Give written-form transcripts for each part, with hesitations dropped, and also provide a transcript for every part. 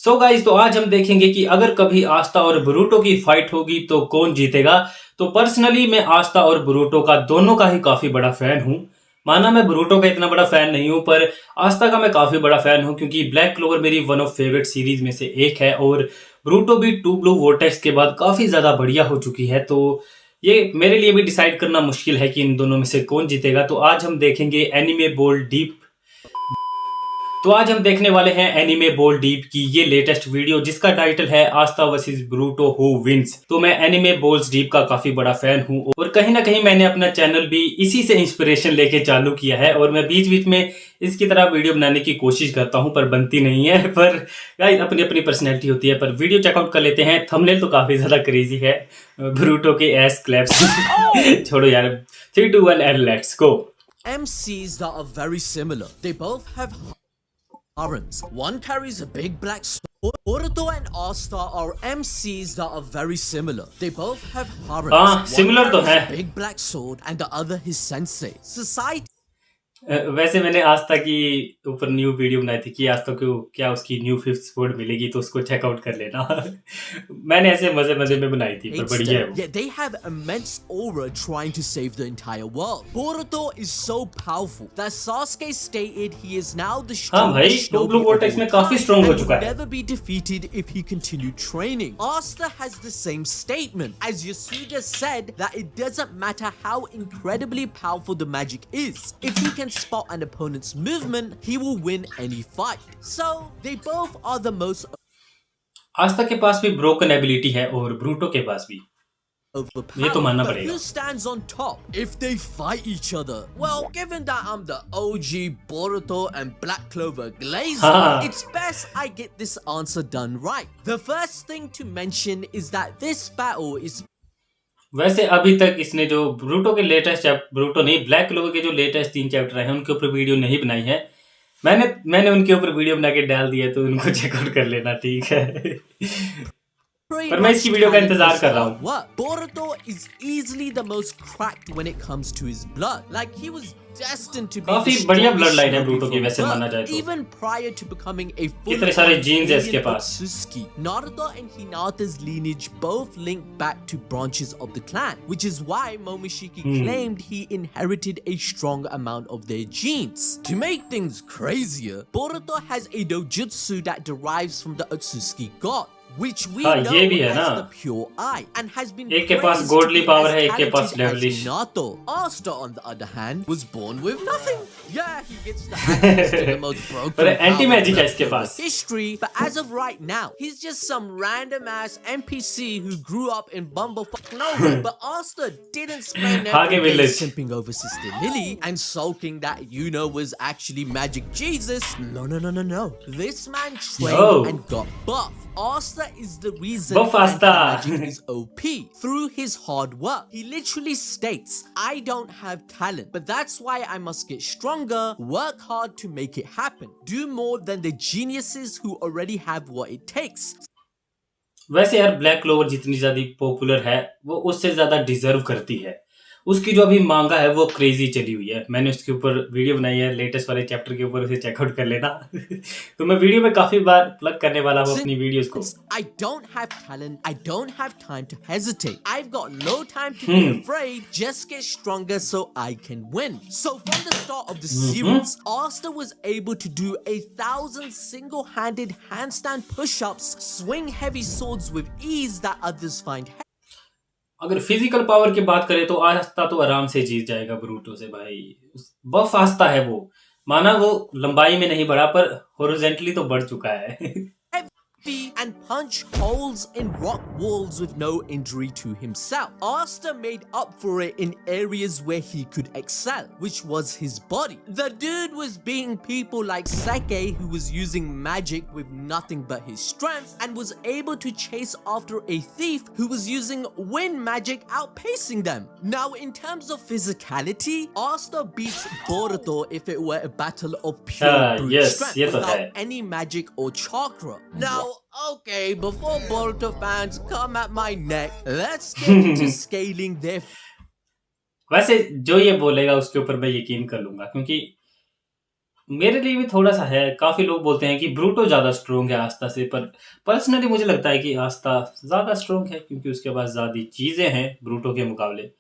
So guys, तो आज हम देखेंगे कि अगर कभी आस्था और बोरुटो की फाइट होगी तो कौन जीतेगा। तो पर्सनली मैं आस्था और बोरुटो का दोनों का ही काफी बड़ा फैन हूं। माना मैं बोरुटो का इतना बड़ा फैन नहीं हूं, पर आस्था का मैं काफी बड़ा फैन हूं क्योंकि ब्लैक क्लोवर मेरी वन ऑफ फेवरेट सीरीज में से एक है और बोरुटो भी टू ब्लू वोर्टेक्स के बाद काफी ज्यादा बढ़िया हो चुकी है। तो ये मेरे लिए भी डिसाइड करना मुश्किल है कि इन दोनों में से कौन जीतेगा। तो आज हम देखेंगे एनिमे बोल्ड डीप। तो आज हम देखने वाले हैं एनिमे बोल्ड डीप की ये लेटेस्ट वीडियो जिसका टाइटल है आस्था वर्सेस बोरुटो हु विंस। तो मैं एनिमे बोल्ड डीप का काफी बड़ा फैन हूं और कहीं ना कहीं मैंने अपना चैनल भी इसी से इंस्पिरेशन लेके चालू किया है और मैं बीच बीच में इसकी तरह वीडियो बनाने की कोशिश करता हूं पर बनती नहीं है। पर गाइस, अपनी अपनी पर्सनैलिटी होती है। पर वीडियो चेकआउट कर लेते हैं। थंबनेल तो काफी ज्यादा क्रेजी है, बोरुटो के एस क्लैप्स। छोड़ो यार, 3 2 1 and let's go। MCs that are very similar. They both have arms. One carries a big black sword. Boruto and Asta are MCs that are very similar. They both have arms. Similar तो है। A big black sword and the other his sensei. Society. वैसे मैंने आस्था की ऊपर new video बनाई थी कि आस्था को क्या उसकी न्यू फिफ्थ स्पोर्ट मिलेगी, तो उसको चेकआउट कर लेना। मैंने ऐसे मजे मजे में बनाई थी, पर बढ़िया है वो। Yeah, they have immense aura trying to save the entire world. Boruto is so powerful that Sasuke stated he is now the strongest. हाँ भाई, टू ब्लू वोर्टेक्स में काफी स्ट्रॉन्ग हो चुका है। Never be defeated if he continued training. Asta has the same statement. As Yasuda said, that it doesn't matter how incredibly powerful the magic is. If he can spot an opponent's movement, he will win any fight. So they both are the most. आस्था के पास भी broken ability है और Boruto के पास भी, ये तो मानना पड़ेगा। Who stands on top if they fight each other? Well, given that I'm the OG Boruto and Black Clover Glazer, it's best I get this answer done right. The first thing to mention is that this battle is. वैसे अभी तक इसने जो Boruto के latest Boruto नहीं, black clover के जो latest 3 chapter हैं उनके ऊपर वीडियो नहीं बनाई है। मैंने उनके ऊपर वीडियो बना के डाल दिया, तो उनको चेकआउट कर लेना, ठीक है। पर मैं इसकी वीडियो का इंतजार कर रहा हूँ। Boruto is easily the most cracked when it comes to his blood. Like he was destined to be काफी बढ़िया ब्लड लाइन है बोरुटो की, वैसे माना जाए तो। Even prior to becoming a full कितने सारे जीन्स है इसके पास। Otsuki, Naruto and Hinata's lineage both link back to branches of the clan, which is why Momoshiki claimed he inherited a strong amount of their genes. To make things crazier, Boruto has a dojutsu that derives from the Otsuki god, which we know as the pure eye, and has been एक के पास godly power है, एक के पास devilish। Naruto. Asta, on the other hand, was born with nothing. Yeah, he gets the access to the most broken पर anti magic है इसके power pass. in history, but as of right now, he's just some random ass NPC who grew up in bumblefuck nowhere. But Asta didn't spend every day simping over Sister Lily and sulking that was actually Magic Jesus. No. This man trained and got buff. Asta is the reason magic is OP through his hard work. He literally states, I don't have talent, but that's why I must get stronger, work hard to make it happen, do more than the geniuses who already have what it takes. वैसे यार, black clover जितनी ज्यादा popular है वो उससे ज्यादा deserve करती है। उसकी जो अभी मांगा है वो क्रेजी चली हुई है। मैंने उसके ऊपर वीडियो बनाई है, लेटेस्ट वाले चैप्टर के ऊपर, उसे चेकआउट कर लेना। तो मैं वीडियो में काफी बार प्लग करने वाला हूँ अपनी वीडियोस को। I don't have talent, I don't have time to hesitate, I've got no time to be afraid, just get stronger so I can win. So from the start of the series, Asta was able to do 1,000 single-handed handstand push-ups, swing heavy swords with ease that others find heavy. अगर physical power की बात करें तो आस्था तो आराम से जीत जाएगा Boruto से भाई। बफ आस्था है वो, माना वो लंबाई में नहीं बढ़ा पर हॉरिजॉन्टली तो बढ़ चुका है। And punch holes in rock walls with no injury to himself. Asta made up for it in areas where he could excel, which was his body. The dude was beating people like Seke, who was using magic with nothing but his strength, and was able to chase after a thief who was using wind magic, outpacing them. Now, in terms of physicality, Asta beats Boruto if it were a battle of pure brute strength without any magic or chakra. Now, okay, before Boruto fans come at my neck, let's get into scaling their. वैसे जो ये बोलेगा उसके ऊपर मैं यकीन कर लूंगा, क्योंकि मेरे लिए भी थोड़ा सा है। काफी लोग बोलते हैं कि ब्रूटो ज्यादा स्ट्रोंग है आस्था से, पर पर्सनली मुझे लगता है कि आस्था ज्यादा स्ट्रोंग है क्योंकि उसके पास ज्यादा चीजें हैं ब्रूटो के मुकाबले।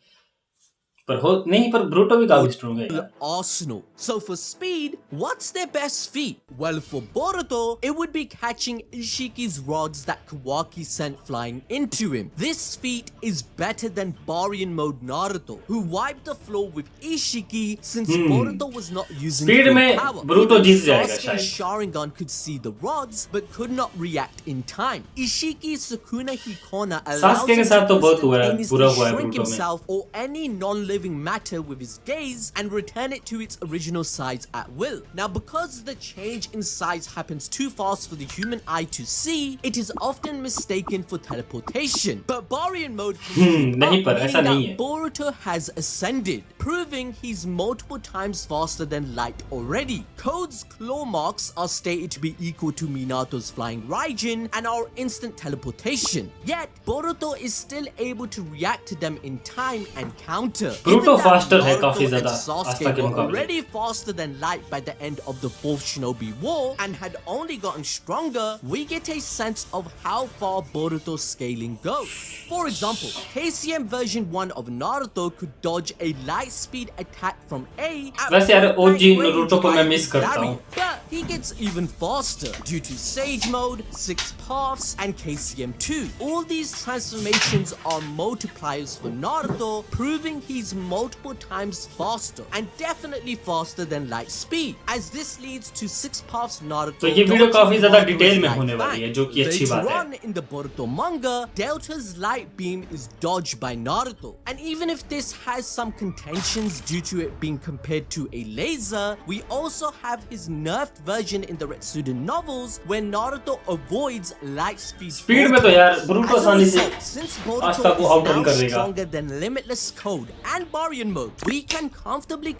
पर हो नहीं, पर ब्रूटो भी काफी स्ट्रोंग है यार। Arsenal. So for speed, what's their best feat? Well, for Boruto, it would be catching Ishiki's rods that Kawaki sent flying into him. This feat is better than Barian mode Naruto, who wiped the floor with Ishiki since Boruto was not using Speed full में power. ब्रूटो Even जीत जाएगा Sasuke's शायद। Sharingan could see the rods but could not react in time. Ishiki's Sukuna Hikona allows Sasuke के him साथ to तो बहुत बुरा instantaneously हुआ है shrink ब्रूटो में। himself or any non-living matter with his gaze and return it to its original size at will. Now, because the change in size happens too fast for the human eye to see, it is often mistaken for teleportation. But Barian mode can keep नहीं, up, पर meaning ऐसा नहीं that है। Boruto has ascended, proving he's multiple times faster than light already. Code's claw marks are stated to be equal to Minato's flying Raijin and our instant teleportation. Yet, Boruto is still able to react to them in time and counter. ब्रूटो Given that faster है Naruto काफी and ज्यादा Sasuke आस्था के were मुकाबले। already faster than light by the end of the fourth Shinobi War and had only gotten stronger, we get a sense of how far Boruto's scaling goes. For example, KCM version 1 of Naruto could dodge a light speed attack from A at वैसे यार point ओजी blank Naruto range को मैं by miss his करता lariat. हूँ। But he gets even faster due to Sage Mode, Six Paths, and KCM 2. All these transformations are multipliers for Naruto, proving he's multiple times faster and definitely faster than light speed. As this leads to Six Paths Naruto. तो ये video dodging काफी ज्यादा Naruto's detail में light होने वाली है, जो कि अच्छी Later बात है। on in the Boruto manga, Delta's light beam is dodged by Naruto. And even if this has some contentions due to it being compared to a laser, we also have his nerfed version in the Retsuden novels where Naruto avoids light speed. Speed में तो यार ब्रूटो As a आसानी से result, since आस्था Boruto को is outrun now कर देगा। stronger than Limitless Code and Barian mode, we can comfortably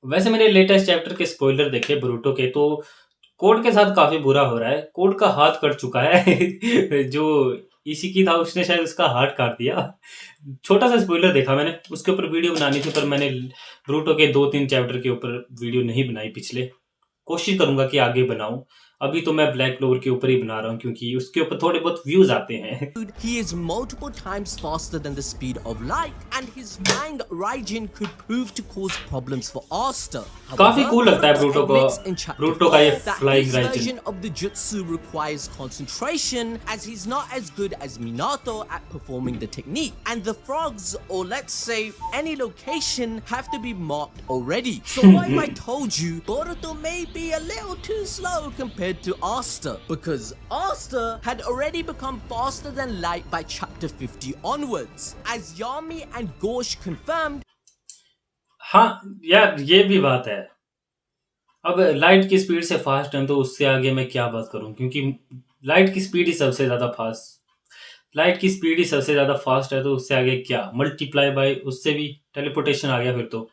वैसे मैंने लेटेस्ट चैप्टर के स्पॉइलर देखे ब्रूटो के, तो कोड के साथ काफी बुरा हो रहा है। कोड का हाथ कट चुका है जो इशिकी था उसने शायद उसका हाथ काट दिया। छोटा सा स्पॉइलर देखा मैंने, उसके ऊपर वीडियो बनानी थी, पर मैंने ब्रूटो के 2-3 चैप्टर के ऊपर वीडियो नहीं बनाई पिछले। कोशिश करूंगा कि आगे बनाऊं। अभी तो मैं ब्लैक क्लोवर के ऊपर ही बना रहा हूं क्योंकि उसके ऊपर थोड़े बहुत व्यूज आते हैं। He is multiple times faster than the speed of light, and his flying Raijin could prove to cause problems for Asta. काफी cool लगता है Boruto ब्रूटो admits in को, chapter ब्रूटो का ये 4 that flying his Raijin। version of the jutsu requires concentration, as he's not as good as Minato at performing the technique, and the frogs, or let's say any location, have to be marked already. So what if I told you Boruto may be a little too slow compared to Asta, because Asta had already become faster than light by chapter 50 onwards, as Yami and Gorsh confirmed. हाँ यार ये भी बात है। अब light की speed से fast है तो उससे आगे मैं क्या बात करूं, क्योंकि लाइट की स्पीड ही सबसे ज्यादा फास्ट। लाइट की स्पीड ही सबसे ज्यादा फास्ट है तो उससे आगे क्या, मल्टीप्लाई बाय उससे भी टेलीपोर्टेशन आ गया फिर तो।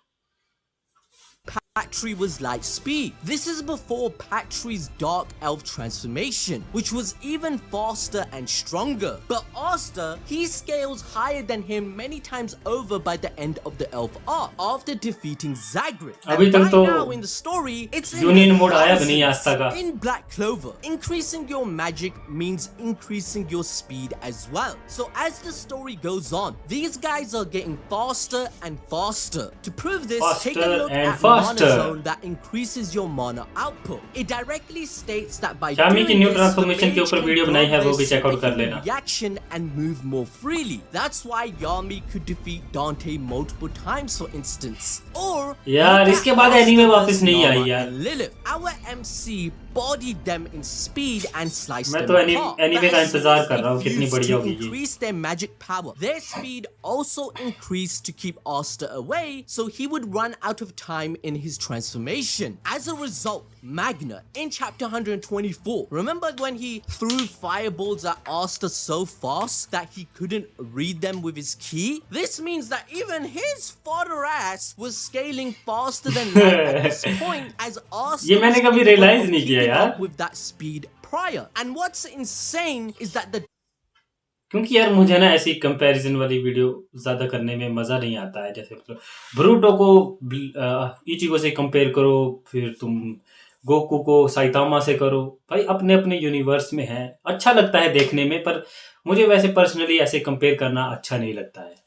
Patry was light speed. This is before Patry's dark elf transformation, which was even faster and stronger. But Asta, he scales higher than him many times over by the end of the elf arc, after defeating Zagreus. अभी And तक right तो now in the story, it's in union the mode आया भी नहीं आस्था का। thousands. In Black Clover, increasing your magic means increasing your speed as well. So as the story goes on, these guys are getting faster and faster. To prove this, take a Faster look and at faster. Mana Zone that increases your mana output. It directly states that by Shami doing की new this, transformation के the ऊपर mage video can बनाई है, वो grow भी their checkout कर superhuman लेना। reaction and move more freely. That's why Yami could defeat Dante multiple times, for instance. Or यार look इसके at बाद Asta एनीमे वापस versus नहीं आई Nama यार। and Lilith. Our MC bodied them in speed and sliced मैं them तो apart. Anime But का as soon इंतजार as कर they रहा हूँ कितनी fused बढ़िया to होगी ये। increase their magic power, their speed also increased to keep Asta away, so he would run out of time in his transformation. As a result, Magna in chapter 124, remember when he threw fireballs at Asta so fast that he couldn't read them with his key? This means that even his fodder ass was scaling faster than light at this point, as Asta ये मैंने was कभी capable realize of नहीं किया keeping यार। up with that speed prior. And what's insane is that the क्योंकि यार मुझे ना ऐसी कंपैरिजन वाली वीडियो ज्यादा करने में मजा नहीं आता है। जैसे मतलब ब्रूटो को इचिगो से कंपेयर करो, फिर तुम गोकू को साइतामा से करो। भाई अपने अपने यूनिवर्स में है, अच्छा लगता है देखने में, पर मुझे वैसे पर्सनली ऐसे कंपेयर करना अच्छा नहीं लगता है।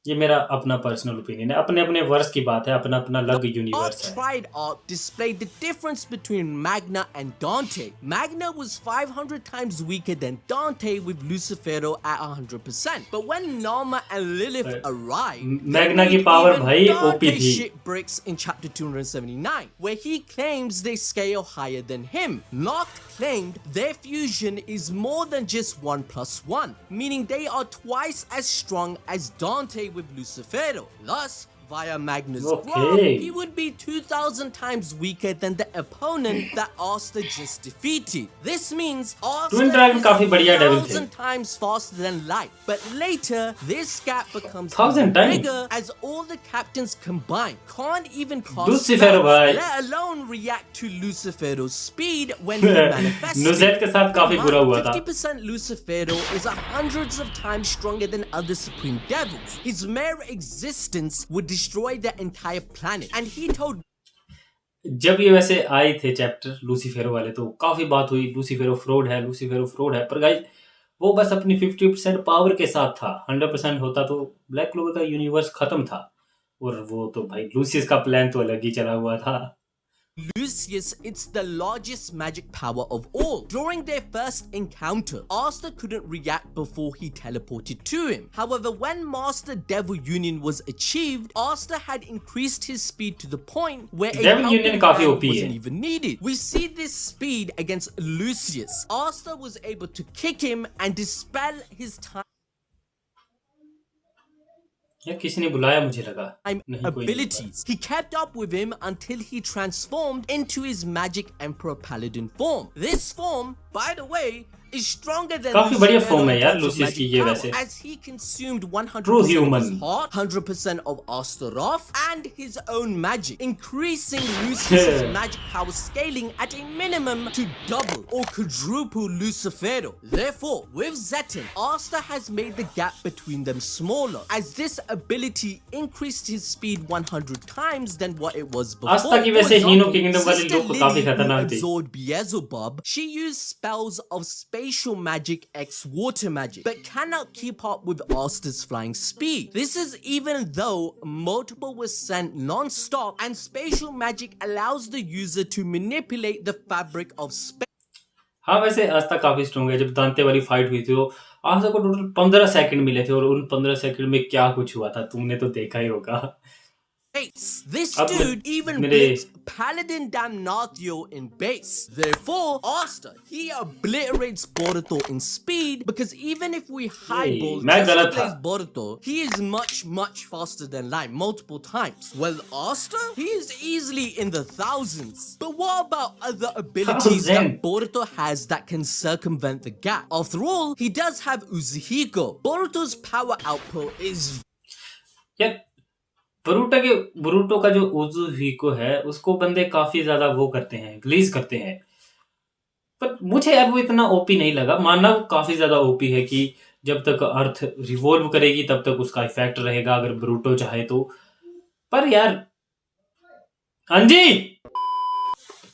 ये मेरा अपना पर्सनल ओपिनियन है, अपने अपने वर्ष की बात है, अपना अपना अलग यूनिवर्स है। Tried art displayed the difference between Magna and Dante. Magna was 500 times weaker than Dante, with Lucifero at 100%. But when Nama and Lilith arrived, Magna की they made पावर even भाई Dante ओपी थी। shit bricks in chapter 279, where he claims they scale higher than him. Noct claimed their fusion is more than just 1 plus 1, meaning they are twice as strong as Dante with Lucifero. Thus, via Magnus' graph, he would be 2,000 times weaker than the opponent that Asta just defeated. This means Asta is 1,000 times faster than light. But later, this gap becomes even bigger as all the captains combined can't even cast spells, let alone react to Lucifero's speed when he manifests. नुज़ेट के साथ काफी बुरा हुआ था। 50% Lucifero is hundreds of times stronger than other supreme devils. His mere existence would destroy the entire planet, and he told जब ये वैसे आए थे चैप्टर लूसीफेरो वाले तो काफी बात हुई, लूसीफेरो फ्रॉड है, लूसीफेरो फ्रॉड है। पर गाइस वो बस अपनी 50% पावर के साथ था, 100% होता तो ब्लैक क्लोवर का यूनिवर्स खत्म था। और वो तो भाई लूसियस का प्लान तो अलग ही चला हुआ था। Lucius, it's the largest magic power of all. During their first encounter, Asta couldn't react before he teleported to him. However, when Master Devil Union was achieved, Asta had increased his speed to the point where a Devil Union काफी OP है। wasn't even needed. We see this speed against Lucius. Asta was able to kick him and dispel his time या किसी ने बुलाया, मुझे लगा abilities. He kept up with him until he transformed into his magic Emperor Paladin form. This form, by the way, is stronger than काफी बढ़िया form है यार लूसियस की ये वैसे। as he consumed 100% of his heart, 100% of Astaroth, and his own magic, increasing Lucius's magic power, scaling at a minimum to double or quadruple Lucifero. Therefore, with Zetan, Asta has made the gap between them smaller, as this ability increased his speed 100 times than what it was before. आस्था की वैसे हीनो kingdom वाले लोग काफी खतरनाक थे। Absorbed Beelzebub, she used spells of spatial magic x water magic, but cannot keep up with Asta's flying speed. This is even though multiple was sent non-stop, and spatial magic allows the user to manipulate the fabric of space. हाँ वैसे आस्था काफी strong है। जब दांते वाली fight हुई थी तो आस्था को टोटल 15 सेकंड मिले थे, और उन 15 सेकंड में क्या कुछ हुआ था तुमने तो देखा ही होगा। This dude even beats Paladin Damnatio in base. Therefore, Asta, he obliterates Boruto in speed, because even if we highball just replace Boruto, he is much faster than light multiple times. Well, Asta, he is easily in the thousands. But what about other abilities that Boruto has that can circumvent the gap? After all, he does have Uzuhiko. Boruto's power output is... ब्रूटो का जो उजुहिको है उसको बंदे काफी ज्यादा वो करते हैं, ग्लीज करते हैं। पर मुझे यार वो इतना ओपी नहीं लगा। मानना वो काफी ज्यादा ओपी है कि जब तक अर्थ रिवॉल्व करेगी तब तक उसका इफेक्ट रहेगा अगर ब्रूटो चाहे तो। पर यार अंजी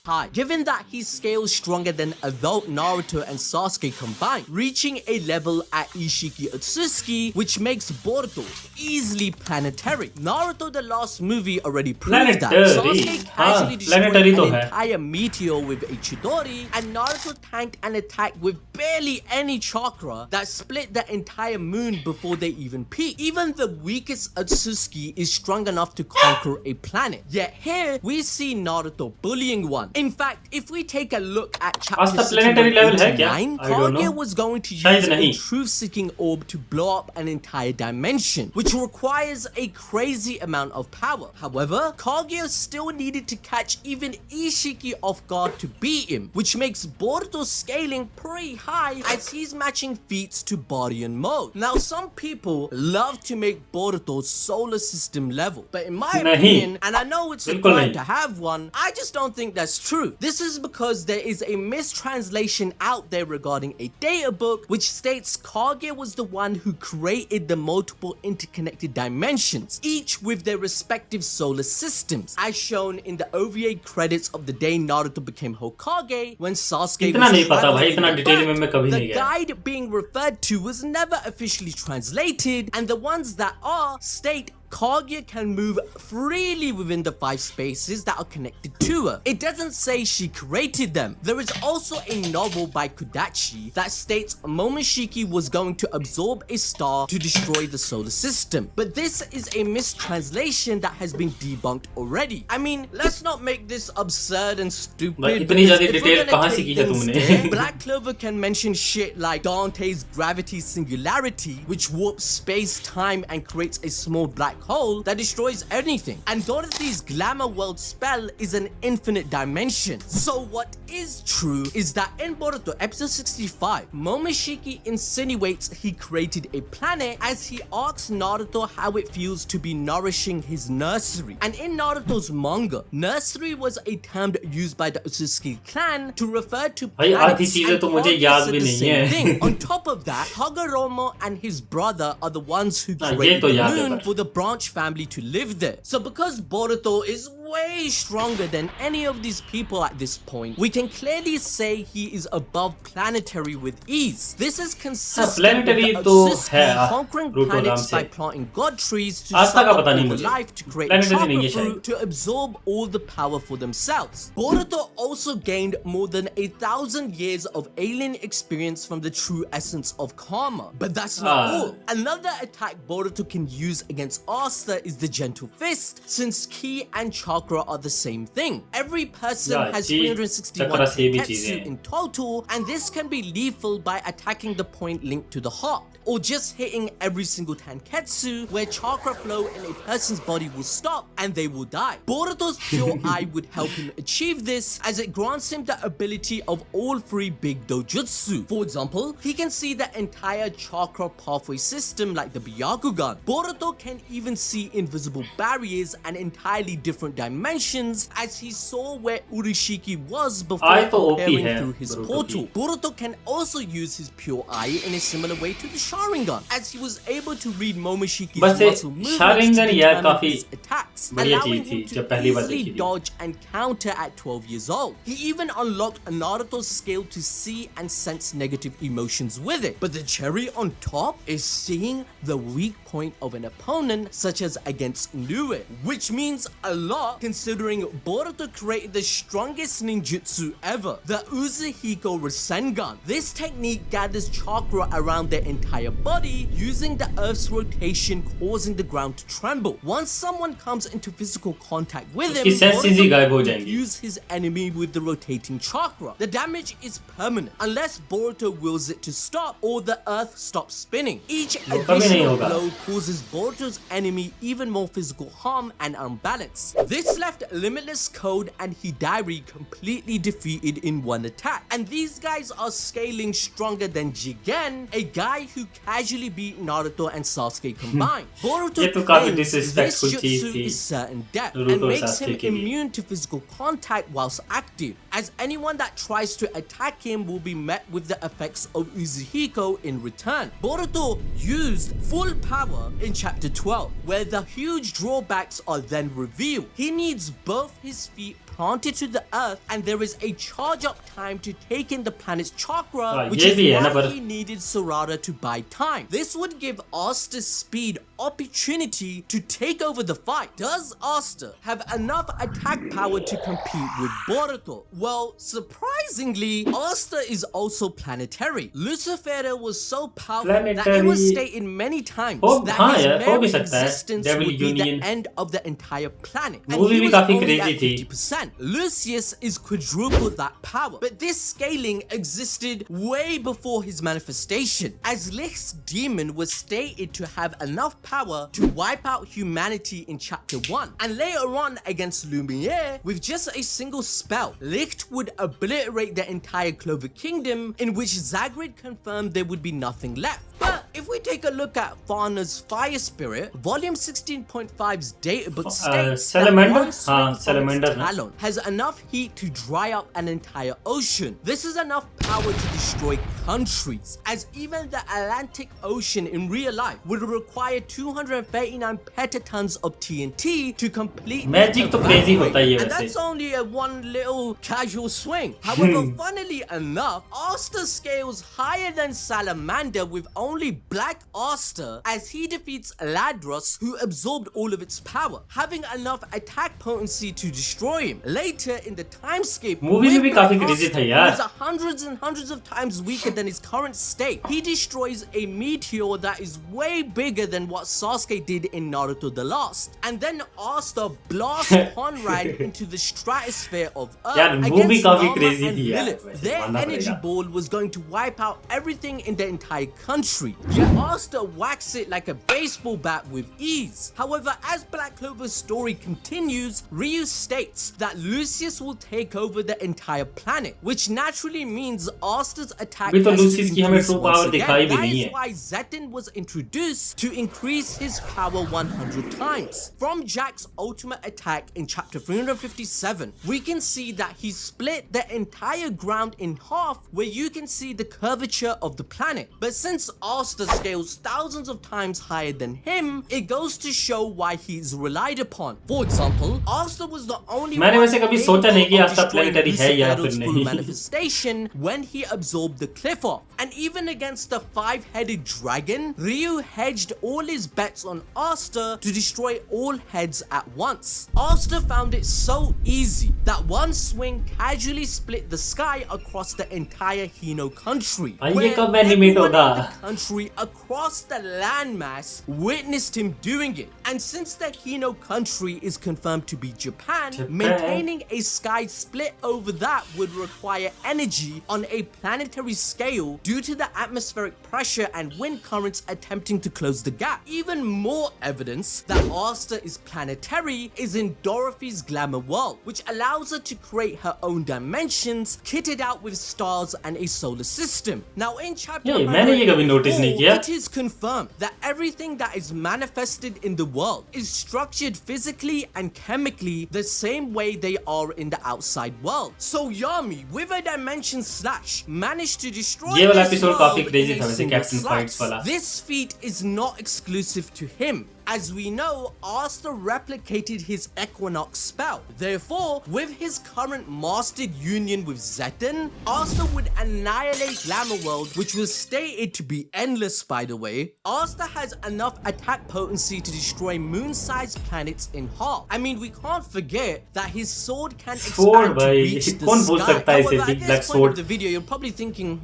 high, given that he scales stronger than adult Naruto and Sasuke combined, reaching a level at Ishiki Utsuki, which makes Boruto easily planetary. Naruto the last movie already proved that. Sasuke casually destroyed an entire meteor with a Chidori, and Naruto tanked an attack with barely any chakra that split the entire moon before they even peaked. Even the weakest Utsuki is strong enough to conquer a planet. Yet here, we see Naruto bullying one. In fact, if we take a look at chapter 9, Kaguya was going to use a truth-seeking orb to blow up an entire dimension, which requires a crazy amount of power. However, Kaguya still needed to catch even Ishiki off guard to beat him, which makes Boruto's scaling pretty high as he's matching feats to Baryon mode. Now, some people love to make Boruto solar system level, but in my opinion, and I know it's required to have one, I just don't think that's true. true. This is because there is a mistranslation out there regarding a data book which states Kage was the one who created the multiple interconnected dimensions, each with their respective solar systems, as shown in the OVA credits of the day Naruto became Hokage when Sasuke इतना नहीं was पता भाई, traveling इतना in the detail में back. मैं कभी The नहीं गया. guide being referred to was never officially translated, and the ones that are state Kaguya can move freely within the 5 spaces that are connected to her. It doesn't say she created them. There is also a novel by Kodachi that states Momoshiki was going to absorb a star to destroy the solar system. But this is a mistranslation that has been debunked already. I mean, let's not make this absurd and stupid. इतनी ज़्यादा because if detail we're gonna कहाँ से take की है things तुमने? there, Black Clover can mention shit like Dante's gravity singularity, which warps space-time and creates a small black hole that destroys anything. And Dorothy's glamour world spell is an infinite dimension. So what is true is that in Boruto episode 65, Momoshiki insinuates he created a planet as he asks Naruto how it feels to be nourishing his nursery. And in Naruto's manga, nursery was a term used by the Uzumaki clan to refer to भाई आधी planets, चीजें and तो मुझे Kage याद said भी the नहीं same है. thing. On top of that, Hagoromo and his brother are the ones who हाँ, ये created तो the याद है moon पर. for the branch family to live there. So because Boruto is way stronger than any of these people at this point, we can clearly say he is above planetary with ease. This is consistent planetary with the तो Uzumaki है, conquering BORUTO नाम planets से. by planting god trees to ASTA suck का up पता all नहीं the मुझे. life to create Planetary chakra नहीं है fruit शायद. to absorb all the power for themselves. Boruto also gained more than 1,000 years of alien experience from the true essence of karma. But that's not all. Another attack Boruto can use against Asta is the gentle fist, since ki and chakra are the same thing. Every person Yeah, has chi, 361 chakra से भी tenketsu चीजें हैं. in total, and this can be lethal by attacking the point linked to the heart, or just hitting every single tanketsu where chakra flow in a person's body will stop and they will die. Boruto's pure eye would help him achieve this, as it grants him the ability of all 3 big dojutsu. For example, he can see the entire chakra pathway system like the Byakugan. Boruto can even see invisible barriers and entirely different dimensions, as he saw where Urishiki was before eye तो OP preparing है through his Boruto portal. की. Boruto can also use his pure eye in a similar way to the Sharingan, as he was able to read Momoshiki's बस ये muscle movements Sharingan to यार determine काफी his attacks, बढ़िया allowing चीज him थी to जब पहली बार easily देखी थी. dodge and counter at 12 years old. He even unlocked Naruto's skill to see and sense negative emotions with it. But the cherry on top is seeing the weak point of an opponent, such as against Nue, which means a lot considering Boruto created the strongest ninjutsu ever, the Uzuhiko Rasengan. This technique gathers chakra around their entire body using the earth's rotation, causing the ground to tremble. Once someone comes into physical contact with him, उसकी senses ही गायब हो Boruto जाएंगी. confuse his enemy with the rotating chakra. The damage is permanent unless Boruto wills it to stop or the earth stops spinning. Each वो कभी नहीं additional होगा. blow causes Boruto's enemy even more physical harm and unbalance. This left Limitless Code and Hidari completely defeated in one attack. And these guys are scaling stronger than Jigen, a guy who casually beat Naruto and Sasuke combined. Boruto ये तो काफी claims this disrespectful चीज jutsu थी is certain depth Naruto and और makes Sasuke him के लिए. immune to physical contact whilst active, as anyone that tries to attack him will be met with the effects of Uzuhiko in return. Boruto used full power in chapter 12, where the huge drawbacks are then revealed. He needs both his feet planted to the earth, and there is a charge up time to take in the planet's chakra, which ये is भी है ना, why पर he needed Sarada to buy time. This would give Asta speed opportunity to take over the fight. Does Asta have enough attack power to compete with Boruto? Well, surprisingly, Asta is also planetary. Lucifer was so powerful that it was Planetary. stated many times हो that हाँ his यार हो भी mere सकता है. existence Devil would be the Union end of the entire planet. And movie he भी was काफी only crazy at थी. 50%. Lucius is quadruple that power, but this scaling existed way before his manifestation, as Licht's demon was stated to have enough power to wipe out humanity in chapter 1, and later on against Lumiere, with just a single spell, Licht would obliterate the entire Clover Kingdom, in which Zagrid confirmed there would be nothing left. But If we take a look at Fauna's Fire Spirit, Volume 16.5's databook states Salamander? that one swing from Salamander, its talon has enough heat to dry up an entire ocean. This is enough power to destroy countries, as even the Atlantic Ocean in real life would require 239 petatons of TNT to complete Magic तो crazy होता ही है and वैसे. that's only a one little casual swing. However, funnily enough, Asta scales higher than Salamander with only Black Asta, as he defeats Ladros, who absorbed all of its power, having enough attack potency to destroy him. Later in the timescape, Movie में भी काफी crazy था यार. is hundreds and hundreds of times weaker than his current state. He destroys a meteor that is way bigger than what Sasuke did in Naruto the Lost, and then Asta blasts Conrad into the stratosphere of Earth यार movie against काफी Nama crazy and थी यार. Lilith. वैसे Their मानना energy पड़ेगा. ball was going to wipe out everything in the entire country. Yet Asta whacks it like a baseball bat with ease. However, as Black Clover's story continues, Ryu states that Lucius will take over the entire planet, which naturally means Asta's attack अभी तो has to Lucius की हमें increase true once power again. दिखाई भी That नहीं is है. why Zetten was introduced to increase his power 100 times. From Jack's ultimate attack in chapter 357, we can see that he split the entire ground in half, where you can see the curvature of the planet. But since Asta scales thousands of times higher than him, it goes to show why he is relied upon. For example, Asta was the only मैंने वैसे कभी सोचा नहीं कि capable of Asta destroying planetary है या फिर Lucifer's full नहीं. manifestation when he absorbed the cliff off. And even against the five-headed dragon, Ryu hedged all his bets on Asta to destroy all heads at once. Asta found it so easy that one swing casually split the sky across the entire Hino country. भाई ये where कब animate everyone होगा? in the country across the landmass witnessed him doing it. And since the Hino country is confirmed to be Japan, maintaining a sky split over that would require energy on a planetary scale due to the atmospheric pressure and wind currents attempting to close the gap. Even more evidence that Asta is planetary is in Dorothy's glamour world, which allows her to create her own dimensions kitted out with stars and a solar system. Now in chapter ये मैंने ये कभी notice नहीं किया. it is confirmed that everything that is manifested in the world is structured physically and chemically the same way they are in the outside world. So Yami, with a dimension slash, managed to destroy ये वाला this episode काफी world crazy in था a वैसे single Captain slice. Fights वाला. This feat is not exclusive to him. As we know, Asta replicated his Equinox spell. Therefore, with his current mastered union with Zetten, Asta would annihilate Glamour World, which was stated to be endless by the way. Asta has enough attack potency to destroy moon-sized planets in half. I mean, we can't forget that his sword can expand to भाई, reach the कौन बोल sky. सकता है इसे However, big at black this point of sword? the video, you're probably thinking,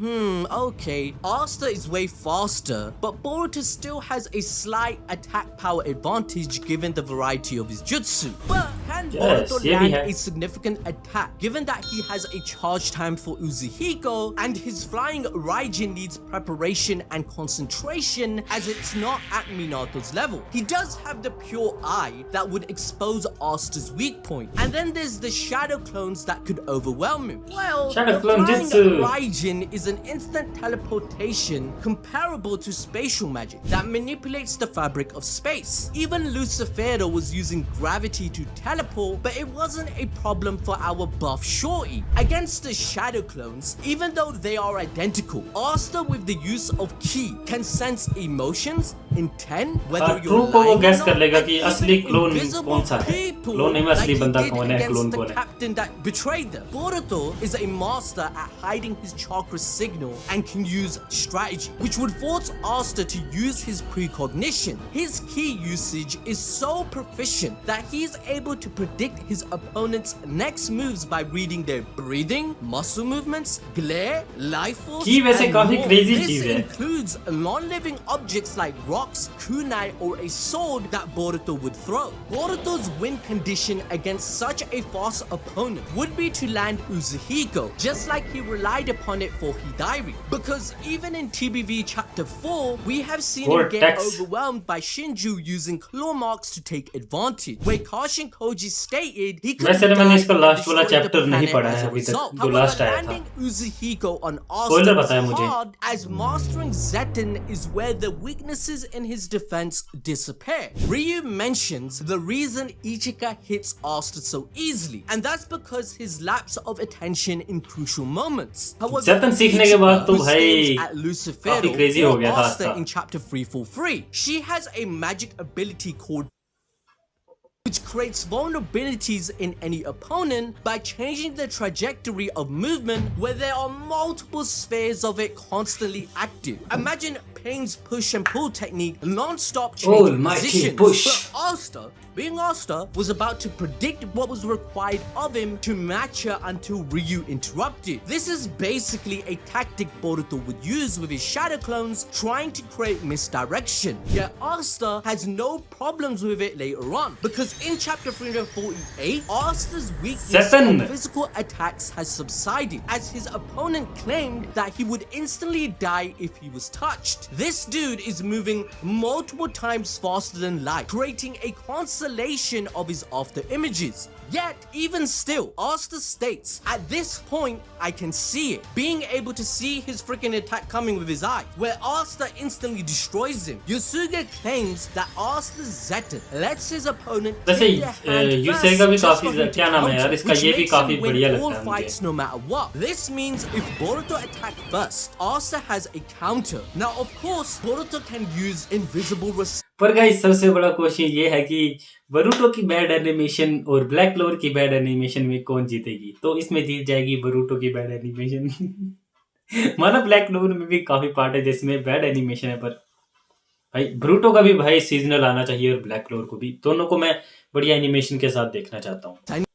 okay, Asta is way faster, but Boruto still has a slight attack power advantage given the variety of his jutsu. But can Boruto ये भी land है. a significant attack given that he has a charge time for Uzuhiko and his flying Raijin needs preparation and concentration as it's not at Minato's level. He does have the pure eye that would expose Asta's weak point. And then there's the shadow clones that could overwhelm him. Well, Shadow the clone flying jutsu. Raijin is an instant teleportation comparable to spatial magic that manipulates the fabric of space. Even Lucifero was using gravity to teleport, but it wasn't a problem for our buff shorty. Against the shadow clones, even though they are identical, Asta with the use of ki can sense emotions, intent, whether you're true को वो lying or guess not, कर लेगा and कि even असली clone invisible कौन सा है. people clone नहीं में असली like he बंदा did कौन है, against क्लोन the कौन है. captain that betrayed them. Boruto is a master at hiding his chakra signal and can use strategy, which would force Asta to use his precognition. His ki usage is so proficient that he is able to predict his opponent's next moves by reading their breathing, muscle movements, glare, life force, की वैसे and काफी more. crazy This चीज है. includes non-living objects like rocks, rocks, kunai, or a sword that Boruto would throw. Boruto's win condition against such a fast opponent would be to land Uzuhiko, just like he relied upon it for Hidari. Because even in TBV Chapter 4, we have seen him get overwhelmed by Shinju using claw marks to take advantage, where Kashin Koji stated he could वैसे have मैंने died इसका and last वाला destroyed the chapter नहीं planet पढ़ा as है a अभी तक result. जो लास्ट However, आया था landing Uzuhiko on spoiler Asta बताया is मुझे hard, as mastering Zetten is where the weaknesses in his defense disappear. Ryu mentions the reason Ichika hits Asta so easily, and that's because his lapse of attention in crucial moments. However, Zetten सीखने के बाद तो who भाई stands at Lucifero काफी crazy हो for गया था Asta Asta in chapter 343. She has a magic ability called which creates vulnerabilities in any opponent by changing the trajectory of movement where there are multiple spheres of it constantly active. Imagine Pain's push and pull technique non-stop changing positions. But Asta, being Asta, was about to predict what was required of him to match her until Ryu interrupted. This is basically a tactic Boruto would use with his shadow clones trying to create misdirection. Yet Asta has no problems with it later on, because in chapter 348, Asta's weakness for physical attacks has subsided, as his opponent claimed that he would instantly die if he was touched. This dude is moving multiple times faster than light, creating a constellation of his after images. Yet, even still, Asta states, at this point, I can see it. Being able to see his freaking attack coming with his eye, where Asta instantly destroys him. Yosuga claims that Asta's Zetten lets his opponent take their hand first just for him to counter, which makes him win all fights no matter what. This means if Boruto attacked first, Asta has a counter. Now, of course, Boruto can use invisible पर guys सबसे बड़ा question ये है कि बरूटो की bad animation और black clover की bad animation में कौन जीतेगी? तो इसमें जीत जाएगी बरूटो की बैड एनिमेशन। माना ब्लैक क्लोवर में भी काफी पार्ट है जिसमें बैड एनिमेशन है, पर भाई बरूटो का भी भाई सीजनल आना चाहिए और ब्लैक क्लोवर को भी, दोनों को मैं बढ़िया एनिमेशन के साथ देखना चाहता हूँ।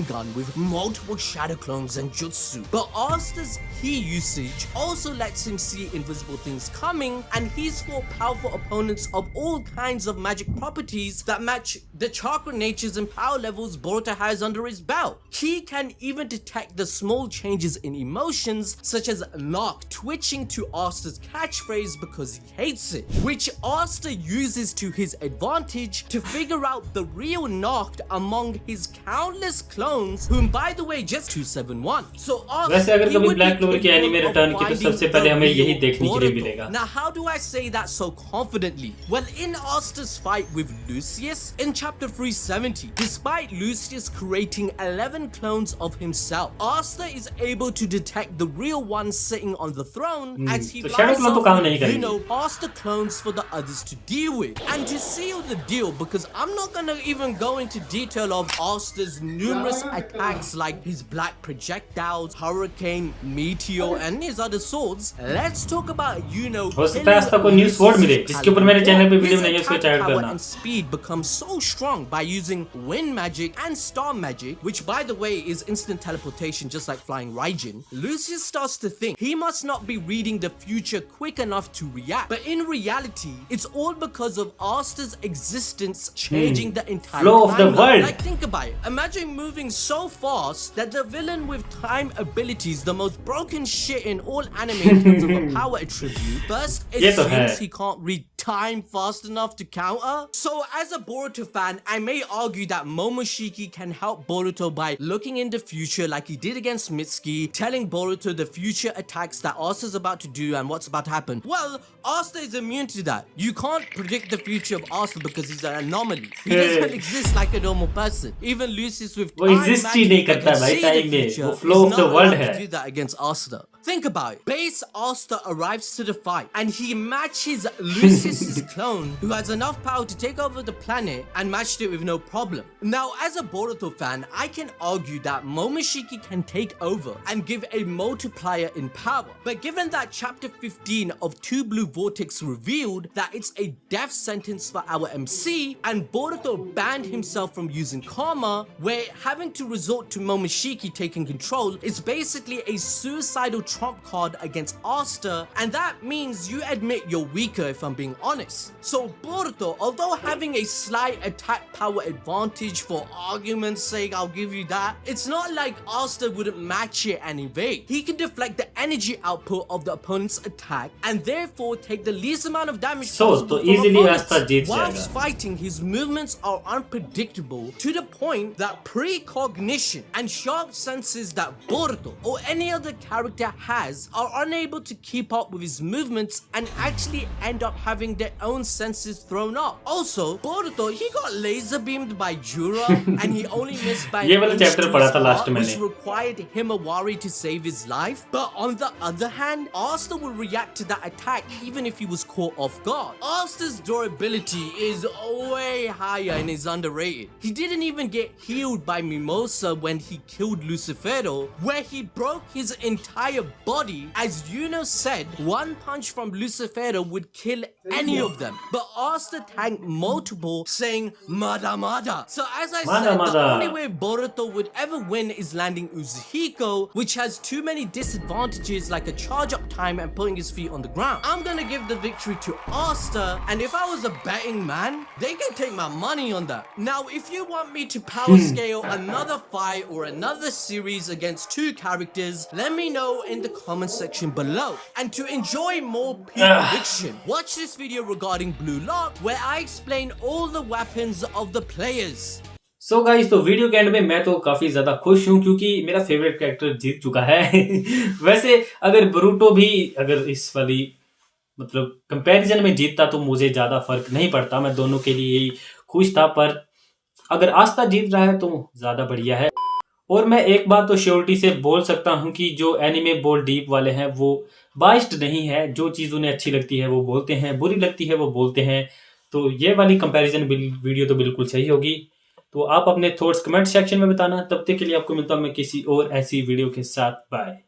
gun with multiple shadow clones and jutsu, but Asta's ki usage also lets him see invisible things coming, and he's fought powerful opponents of all kinds of magic properties that match the chakra natures and power levels Boruto has under his belt. Ki can even detect the small changes in emotions, such as Nock twitching to Asta's catchphrase because he hates it, which Asta uses to his advantage to figure out the real Nock among his countless clones, whom by the way just 271. So वैसे अगर कभी black clover की anime return की तो सबसे पहले हमें यही देखने के लिए मिलेगा। Now how do I say that so confidently? Well, in Asta's fight with Lucius in chapter 370, despite Lucius creating 11 clones of himself, Asta is able to detect the real one sitting on the throne as he lines up, Asta clones for the others to deal with. And to seal the deal, because I'm not gonna even go into detail of Asta's numerous attacks like his black projectiles, hurricane, meteor, and his other swords, let's talk about हो सकता है आस्था को new sword मिले जिसके ऊपर मेरे channel पे video नहीं है, उसको चैट करना। And speed becomes so strong by using wind magic and star magic, which by the way is instant teleportation just like flying Raijin. Lucius starts to think he must not be reading the future quick enough to react, but in reality it's all because of Asta's existence changing the entire flow of the world. Like think about it, imagine moving so fast that the villain with time abilities, the most broken shit in all anime in terms of a power attribute, first assumes he can't read time fast enough to counter. So as a Boruto fan, I may argue that Momoshiki can help Boruto by looking in the future like he did against Mitsuki, telling Boruto the future attacks that Asta's about to do and what's about to happen. Well, Asta is immune to that. You can't predict the future of Asta because he's an anomaly. He doesn't exist like a normal person. Even Lucius with time magic can see the future is not allowed to do that against Asta. Think about it. Base Asta arrives to the fight and he matches Lucius's clone, who has enough power to take over the planet, and matched it with no problem. Now, as a Boruto fan, I can argue that Momoshiki can take over and give a multiplier in power. But given that chapter 15 of Two Blue Vortex revealed that it's a death sentence for our MC, and Boruto banned himself from using karma, where having to resort to Momoshiki taking control is basically a suicidal trump card against ASTA, and that means you admit you're weaker if I'm being honest. So Boruto, although having a slight attack power advantage for argument's sake, I'll give you that, it's not like ASTA wouldn't match it and evade. He can deflect the energy output of the opponent's attack and therefore take the least amount of damage possible from easily opponents. ASTA Jeet Whilst जाएगा. fighting, his movements are unpredictable to the point that precognition and sharp senses that Boruto or any other character has are unable to keep up with his movements and actually end up having their own senses thrown off. Also, Boruto, he got laser beamed by Juro and he only missed by ये an वाला inch chapter to पढ़ा his था last heart, मैंने. which required Himawari to save his life. But on the other hand, Asta will react to that attack even if he was caught off guard. Asta's durability is way higher and is underrated. He didn't even get healed by Mimosa when he killed Lucifero, where he broke his entire body. As Yuno said, one punch from Lucifero would kill any of them. But Asta tanked multiple, saying Mada Mada. So as I Mada said, Mada. the only way Boruto would ever win is landing Uzuhiko, which has too many disadvantages like a charge up time and putting his feet on the ground. I'm gonna give the victory to Asta, and if I was a betting man, they can take my money on that. Now, if you want me to power scale another fight or another series against two characters, let me know in the comment section below. And to enjoy more peak prediction, watch this video regarding Blue Lock, where I explain all the weapons of the players. So guys, तो video के and में मैं तो काफी ज्यादा खुश हूं क्योंकि मेरा फेवरेट कैरेक्टर जीत चुका है. वैसे अगर बरूटो भी अगर इस वाली मतलब कंपैरिजन में जीतता तो मुझे ज्यादा फर्क नहीं पड़ता, मैं दोनों के लिए ही खुश था. पर अगर आस्था जीत रहा है तो ज्यादा बढ़िया है. और मैं एक बात तो श्योरिटी से बोल सकता हूं कि जो एनिमे बोल डीप वाले हैं वो बाइस्ड नहीं है. जो चीज उन्हें अच्छी लगती है वो बोलते हैं, बुरी लगती है वो बोलते हैं. तो ये वाली कंपैरिजन वीडियो तो बिल्कुल सही होगी. तो आप अपने थॉट्स कमेंट सेक्शन में बताना. तब तक के लिए आपको मिलता हूं मैं किसी और ऐसी वीडियो के साथ. बाय.